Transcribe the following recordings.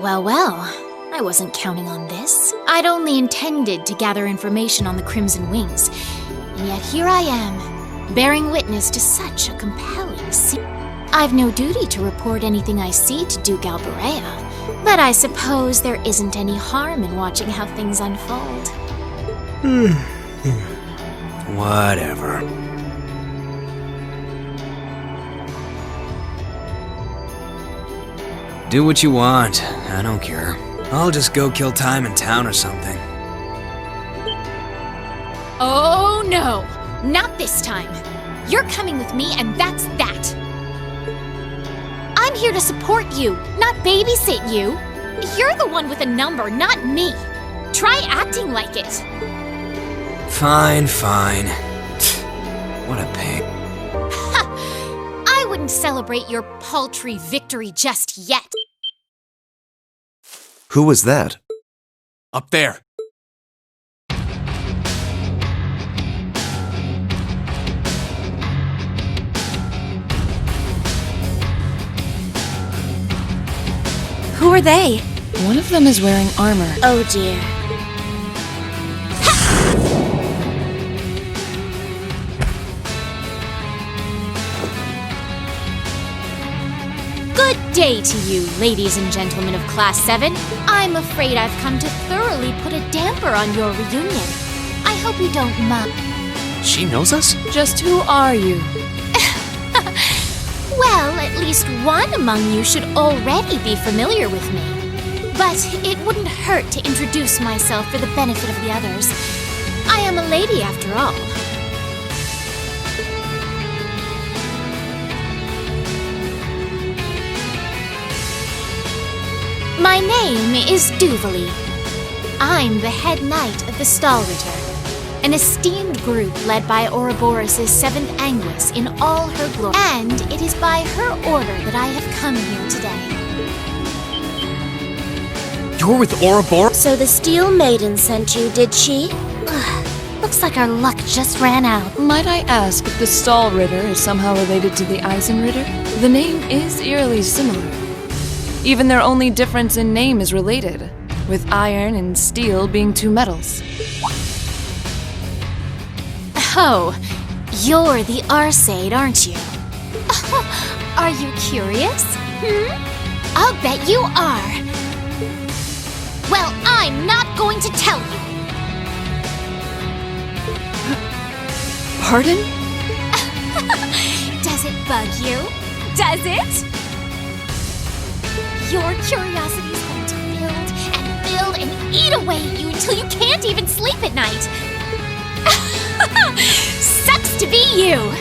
Well, well. I wasn't counting on this. I'd only intended to gather information on the Crimson Wings. And yet here I am, bearing witness to such a compelling scene. I've no duty to report anything I see to Duke Alberea, but I suppose there isn't any harm in watching how things unfold. Whatever. Do what you want. I don't care. I'll just go kill time in town or something. Oh no! Not this time! You're coming with me, and that's that! I'm here to support you, not babysit you! You're the one with a number, not me! Try acting like it! Fine, fine. What a pig. I wouldn't celebrate your paltry victory just yet. Who was that? Up there. Who are they? One of them is wearing armor. Oh dear. Good day to you, ladies and gentlemen of Class 7. I'm afraid I've come to thoroughly put a damper on your reunion. I hope you don't mind. She knows us? Just who are you? Well, at least one among you should already be familiar with me. But it wouldn't hurt to introduce myself for the benefit of the others. I am a lady after all. My name is Duvalie. I'm the head knight of the Stahlritter, an esteemed group led by Ouroboros' 7th Anguis in all her glory. And it is by her order that I have come here today. You're with Ouroboros? So the Steel Maiden sent you, did she? Ugh, looks like our luck just ran out. Might I ask if the Stahlritter is somehow related to the Eisenritter? The name is eerily similar. Even their only difference in name is related, with iron and steel being two metals. Oh, you're the Arseid, aren't you? Are you curious? I'll bet you are. Well, I'm not going to tell you. Pardon? Does it bug you? Does it? Your curiosity is going to build and eat away at you until you can't even sleep at night. Sucks to be you!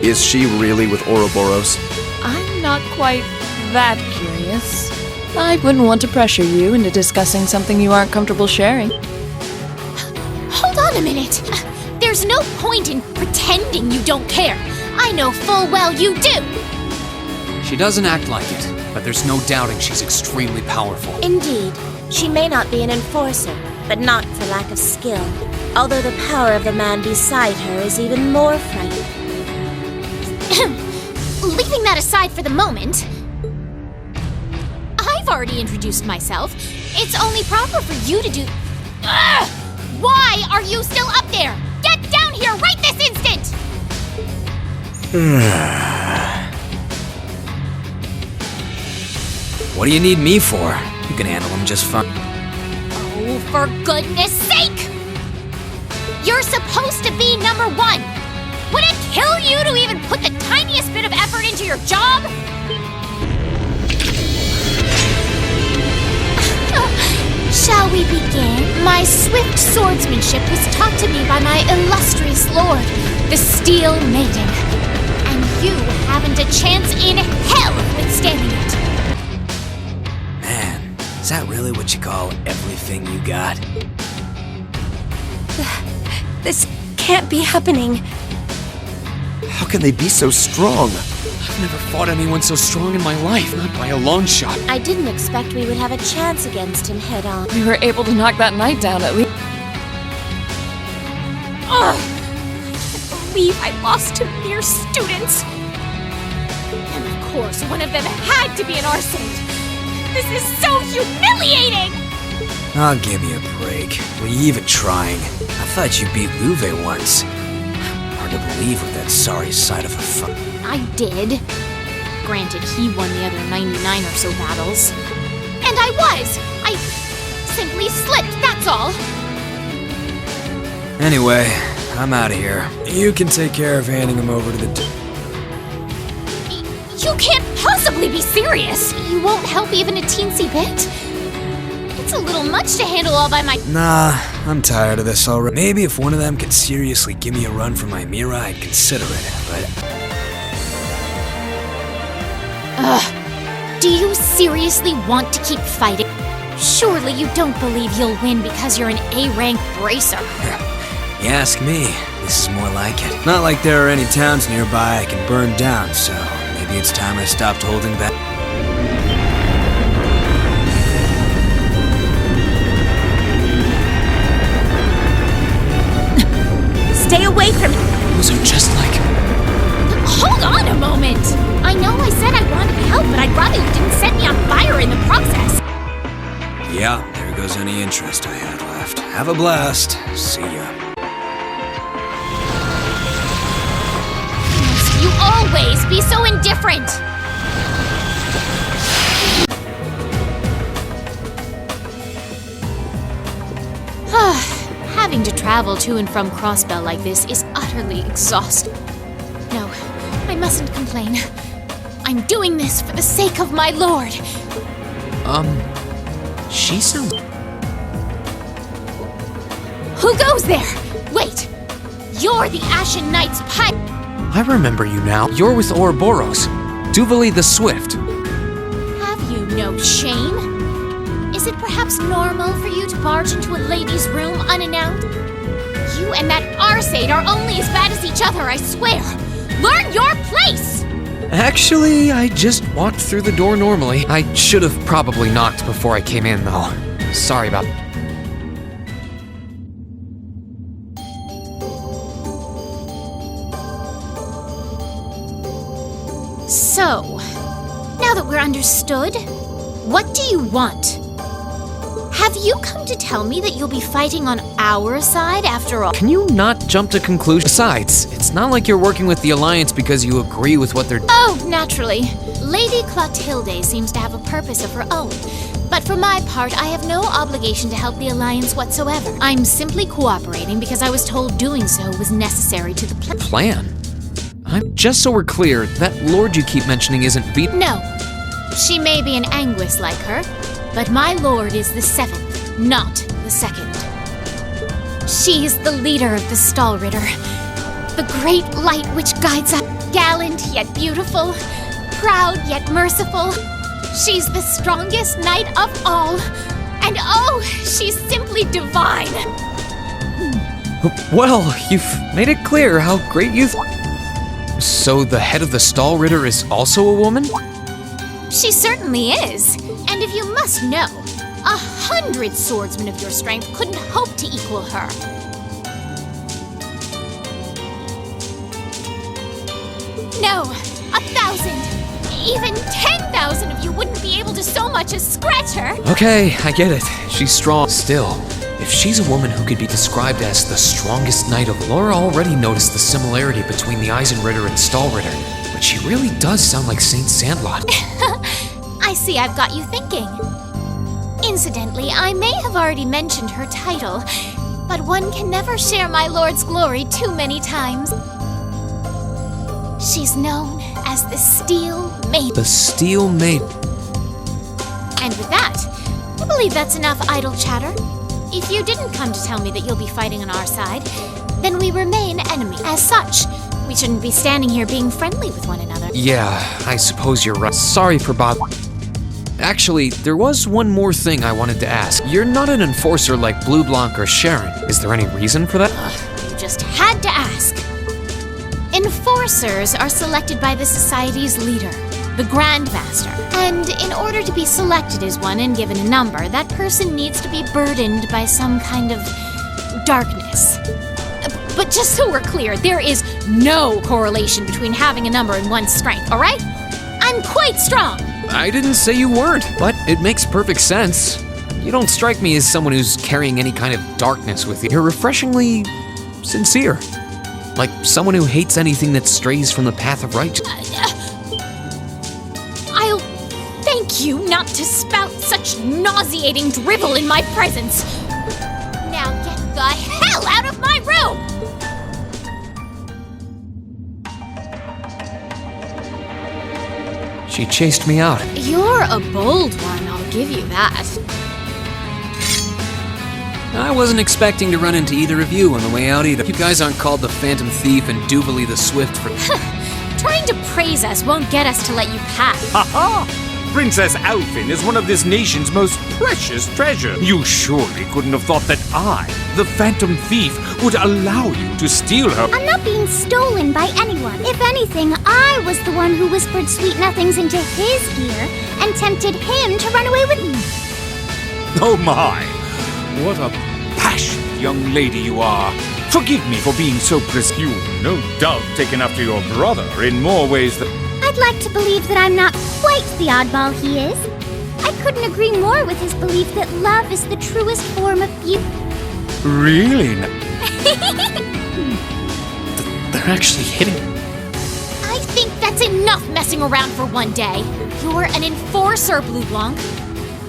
Is she really with Ouroboros? I'm not quite that curious. I wouldn't want to pressure you into discussing something you aren't comfortable sharing. Hold on a minute. There's no point in pretending you don't care. I know full well you do. She doesn't act like it, but there's no doubting she's extremely powerful. Indeed, she may not be an enforcer, but not for lack of skill. Although the power of the man beside her is even more frightening. Leaving that aside for the moment, I've already introduced myself. It's only proper for you to do... Ugh! Why are you still up there? Get down here right this instant! What do you need me for? You can handle them just fine. Oh, for goodness sake! You're supposed to be number 1! Would it kill you to even put the tiniest bit of effort into your job? Shall we begin? My swift swordsmanship was taught to me by my illustrious lord, the Steel Maiden. And you haven't a chance in hell of withstanding it. Man, is that really what you call everything you got? This can't be happening. How can they be so strong? I've never fought anyone so strong in my life, not by a long shot. I didn't expect we would have a chance against him head-on. We were able to knock that knight down at least. Ugh! I can't believe I lost to mere students. course, one of them had to be an Arsaid. This is so humiliating! Oh, give me a break. Were you even trying? I thought you beat Luve once. Hard to believe with that sorry side of a I did. Granted, he won the other 99 or so battles. And I was! I simply slipped, that's all! Anyway, I'm out of here. You can take care of handing him over to the You can't possibly be serious! You won't help even a teensy bit? It's a little much to handle all by my— Nah, I'm tired of this already. Maybe if one of them could seriously give me a run for my Mira, I'd consider it, but... Ugh. Do you seriously want to keep fighting? Surely you don't believe you'll win because you're an A-rank bracer. You ask me, this is more like it. Not like there are any towns nearby I can burn down, so maybe it's time I stopped holding back. Stay away from me! Those are just like... Hold on a moment! I know I said I wanted to help, but I'd rather you didn't set me on fire in the process. Yeah, there goes any interest I had left. Have a blast. See ya. Must you always be so indifferent? Having to travel to and from Crossbell like this is utterly exhausting. No, I mustn't complain. I'm doing this for the sake of my lord. She sounds... Who goes there? Wait, you're the Ashen Knight's pipe. I remember you now. You're with Ouroboros. Duvalie the Swift. Have you no shame? Is it perhaps normal for you to barge into a lady's room unannounced? You and that Arsaid are only as bad as each other, I swear. Learn your place! Actually, I just walked through the door normally. I should have probably knocked before I came in, though. Sorry about... So, now that we're understood, what do you want? Have you come to tell me that you'll be fighting on our side after all? Can you not jump to conclusions? Besides, it's not like you're working with the Alliance because you agree with what they're... Oh, naturally. Lady Clotilde seems to have a purpose of her own. But for my part, I have no obligation to help the Alliance whatsoever. I'm simply cooperating because I was told doing so was necessary to the Plan? Just so we're clear, that lord you keep mentioning isn't No. She may be an Anguis like her, but my lord is the 7th, not the 2nd. She is the leader of the Stahlritter, the great light which guides us. Gallant yet beautiful, proud yet merciful. She's the strongest knight of all, and oh, she's simply divine. Well, you've made it clear how great you... So the head of the Stahlritter is also a woman? She certainly is. And if you must know, 100 swordsmen of your strength couldn't hope to equal her. No, 1,000, even 10,000 of you wouldn't be able to so much as scratch her. Okay, I get it. She's strong. Still, if she's a woman who could be described as the strongest knight of... Laura already noticed the similarity between the Eisenritter and Stahlritter, but she really does sound like Saint Sandlot. I see I've got you thinking. Incidentally, I may have already mentioned her title, but one can never share my lord's glory too many times. She's known as the Steel Maiden. The Steel Maiden. And with that, I believe that's enough idle chatter. If you didn't come to tell me that you'll be fighting on our side, then we remain enemies. As such, we shouldn't be standing here being friendly with one another. Yeah, I suppose you're right. Sorry for bothering. Actually, there was one more thing I wanted to ask. You're not an enforcer like Blue Blanc or Sharon. Is there any reason for that? You just had to ask. Enforcers are selected by the Society's leader, the Grandmaster. And in order to be selected as one and given a number, that person needs to be burdened by some kind of darkness. But just so we're clear, there is no correlation between having a number and one's strength, alright? I'm quite strong. I didn't say you weren't, but it makes perfect sense. You don't strike me as someone who's carrying any kind of darkness with you. You're refreshingly sincere. Like someone who hates anything that strays from the path of righteousness. I'll thank you not to spout such nauseating drivel in my presence. Now get the hell out of my room! She chased me out. You're a bold one, I'll give you that. I wasn't expecting to run into either of you on the way out either. You guys aren't called the Phantom Thief and Duvalie the Swift for... Trying to praise us won't get us to let you pass. Ha-ha! Princess Alfin is one of this nation's most precious treasures. You surely couldn't have thought that I, the Phantom Thief, would allow you to steal her. I'm not being stolen by anyone. If anything, I was the one who whispered sweet nothings into his ear and tempted him to run away with me. Oh my! What a passionate young lady you are. Forgive me for being so presumed. No doubt taken after your brother in more ways than... I'd like to believe that I'm not quite the oddball he is. I couldn't agree more with his belief that love is the truest form of beauty. Really? They're actually hitting. I think that's enough messing around for one day. You're an enforcer, Blue Blanc.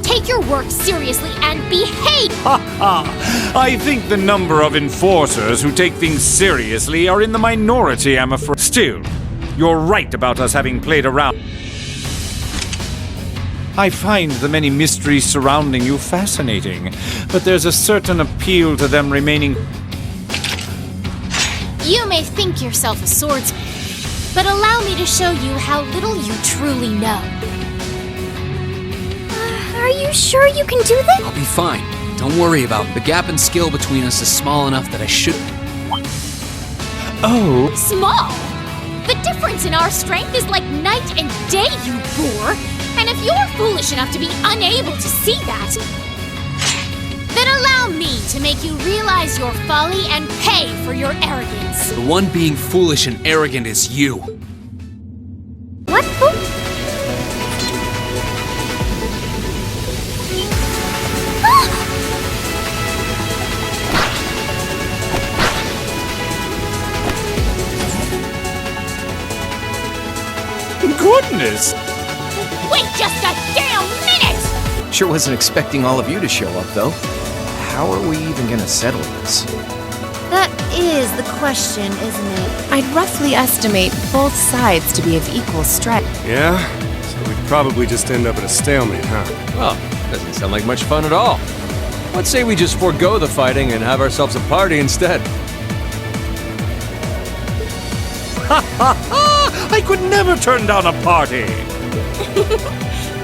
Take your work seriously and behave! Ha ha! I think the number of enforcers who take things seriously are in the minority, I'm afraid. Still, you're right about us having played around. I find the many mysteries surrounding you fascinating, but there's a certain appeal to them remaining... You may think yourself a swordsman, but allow me to show you how little you truly know. Are you sure you can do this? I'll be fine. Don't worry about it. The gap in skill between us is small enough that I should... Oh... Small? The difference in our strength is like night and day, you boor! And if you're foolish enough to be unable to see that, then allow me to make you realize your folly and pay for your arrogance. The one being foolish and arrogant is you. What fool? Goodness! Wait just a damn minute! Sure wasn't expecting all of you to show up, though. How are we even gonna settle this? That is the question, isn't it? I'd roughly estimate both sides to be of equal strength. Yeah? So we'd probably just end up at a stalemate, huh? Well, doesn't sound like much fun at all. Let's say we just forego the fighting and have ourselves a party instead. Ha ha ha! I could never turn down a party!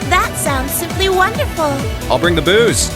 That sounds simply wonderful. I'll bring the booze.